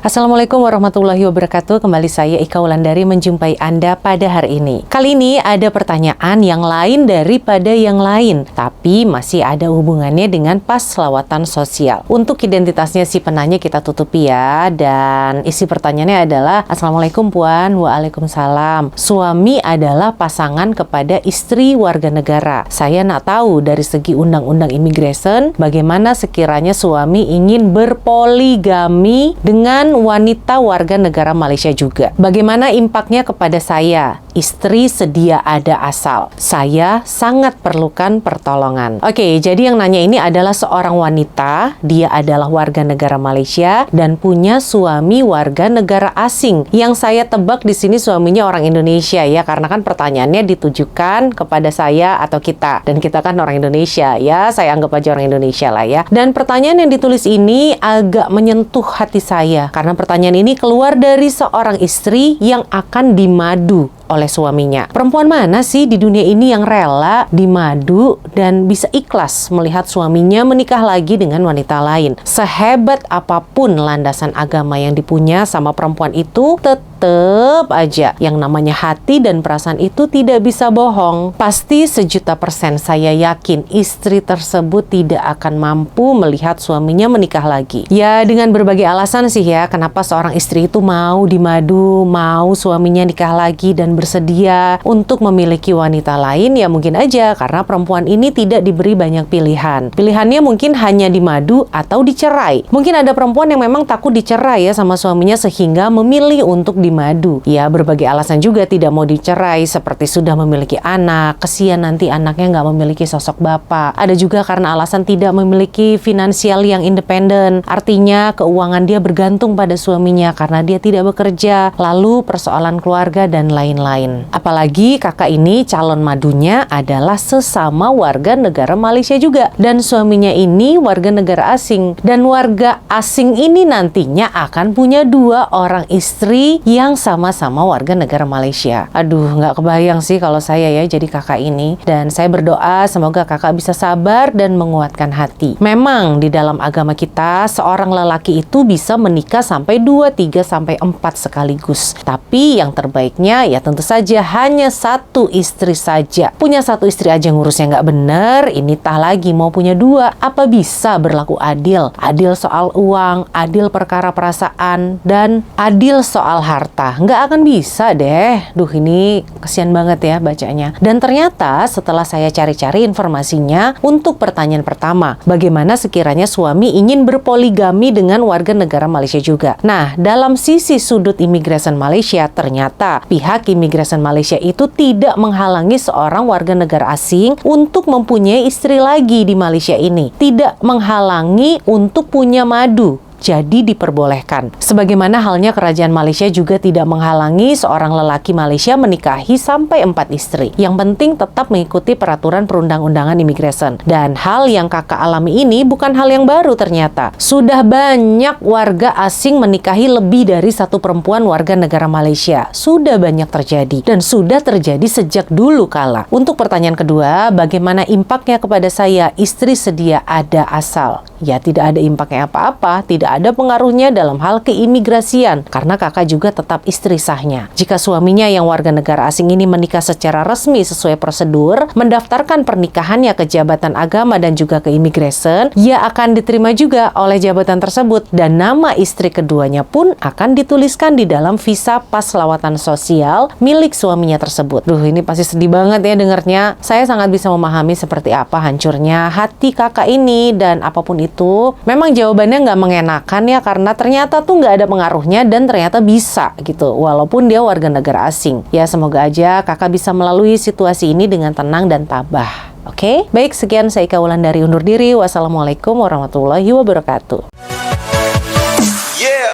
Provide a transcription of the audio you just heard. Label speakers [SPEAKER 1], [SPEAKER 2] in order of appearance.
[SPEAKER 1] Assalamualaikum warahmatullahi wabarakatuh. Kembali saya Ika Wulandari menjumpai Anda pada hari ini. Kali ini ada pertanyaan yang lain daripada yang lain, tapi masih ada hubungannya dengan pas selawatan sosial. Untuk identitasnya si penanya kita tutupi ya. Dan isi pertanyaannya adalah, Assalamualaikum Puan. Waalaikumsalam. Suami adalah pasangan kepada istri warga negara. Saya nak tahu dari segi undang-undang immigration, bagaimana sekiranya suami ingin berpoligami dengan wanita warga negara Malaysia juga. Bagaimana impaknya kepada saya? Istri sedia ada asal. Saya sangat perlukan pertolongan. Oke, jadi yang nanya ini adalah seorang wanita. Dia adalah warga negara Malaysia dan punya suami warga negara asing. Yang saya tebak di sini suaminya orang Indonesia ya, karena kan pertanyaannya ditujukan kepada saya atau kita. Dan kita kan orang Indonesia ya, saya anggap aja orang Indonesia lah ya. Dan pertanyaan yang ditulis ini agak menyentuh hati saya. Karena pertanyaan ini keluar dari seorang istri yang akan dimadu oleh suaminya. Perempuan mana sih di dunia ini yang rela dimadu dan bisa ikhlas melihat suaminya menikah lagi dengan wanita lain? Sehebat apapun landasan agama yang dipunya sama perempuan itu, tetap aja yang namanya hati dan perasaan itu tidak bisa bohong. Pasti 1.000.000% saya yakin istri tersebut tidak akan mampu melihat suaminya menikah lagi. Ya dengan berbagai alasan sih ya, kenapa seorang istri itu mau dimadu, mau suaminya nikah lagi dan bersedia untuk memiliki wanita lain. Ya mungkin aja karena perempuan ini tidak diberi banyak pilihan. Pilihannya mungkin hanya dimadu atau dicerai. Mungkin ada perempuan yang memang takut dicerai ya sama suaminya sehingga memilih untuk dimadu. Ya berbagai alasan juga tidak mau dicerai, seperti sudah memiliki anak, kesian nanti anaknya nggak memiliki sosok bapak. Ada juga karena alasan tidak memiliki finansial yang independen, artinya keuangan dia bergantung pada suaminya karena dia tidak bekerja, lalu persoalan keluarga dan lain-lain. Apalagi kakak ini calon madunya adalah sesama warga negara Malaysia juga, dan suaminya ini warga negara asing, dan warga asing ini nantinya akan punya 2 orang istri yang sama-sama warga negara Malaysia. Aduh, nggak kebayang sih kalau saya ya jadi kakak ini. Dan saya berdoa semoga kakak bisa sabar dan menguatkan hati. Memang di dalam agama kita seorang lelaki itu bisa menikah sampai 2, 3, sampai 4 sekaligus. Tapi yang terbaiknya ya tentu saja hanya 1 istri saja. Punya 1 istri aja ngurusnya nggak bener, ini tah lagi mau punya 2. Apa bisa berlaku adil? Adil soal uang, adil perkara perasaan, dan adil soal harta. Nggak akan bisa deh. Duh, ini kesian banget ya bacanya. Dan ternyata setelah saya cari-cari informasinya untuk pertanyaan pertama, bagaimana sekiranya suami ingin berpoligami dengan warga negara Malaysia juga. Nah, dalam sisi sudut imigrasi Malaysia, ternyata pihak imigrasi Malaysia itu tidak menghalangi seorang warga negara asing untuk mempunyai istri lagi di Malaysia ini. Tidak menghalangi untuk punya madu. Jadi diperbolehkan. Sebagaimana halnya kerajaan Malaysia juga tidak menghalangi seorang lelaki Malaysia menikahi sampai 4 istri. Yang penting tetap mengikuti peraturan perundang-undangan imigrasi. Dan hal yang kakak alami ini bukan hal yang baru ternyata. Sudah banyak warga asing menikahi lebih dari 1 perempuan warga negara Malaysia. Sudah banyak terjadi. Dan sudah terjadi sejak dulu kala. Untuk pertanyaan kedua, bagaimana impaknya kepada saya? Istri sedia ada asal. Ya tidak ada impaknya apa-apa, tidak ada pengaruhnya dalam hal keimigrasian karena kakak juga tetap istri sahnya. Jika suaminya yang warga negara asing ini menikah secara resmi sesuai prosedur, mendaftarkan pernikahannya ke jabatan agama dan juga ke imigrasi, ia akan diterima juga oleh jabatan tersebut dan nama istri keduanya pun akan dituliskan di dalam visa pas lawatan sosial milik suaminya tersebut. Duh, ini pasti sedih banget ya dengarnya. Saya sangat bisa memahami seperti apa hancurnya hati kakak ini, dan apapun itu memang jawabannya nggak mengenakan ya, karena ternyata tuh nggak ada pengaruhnya dan ternyata bisa gitu walaupun dia warga negara asing. Ya semoga aja kakak bisa melalui situasi ini dengan tenang dan tabah. Oke? Baik, sekian saya Ika Wulandari undur diri. Wassalamualaikum warahmatullahi wabarakatuh.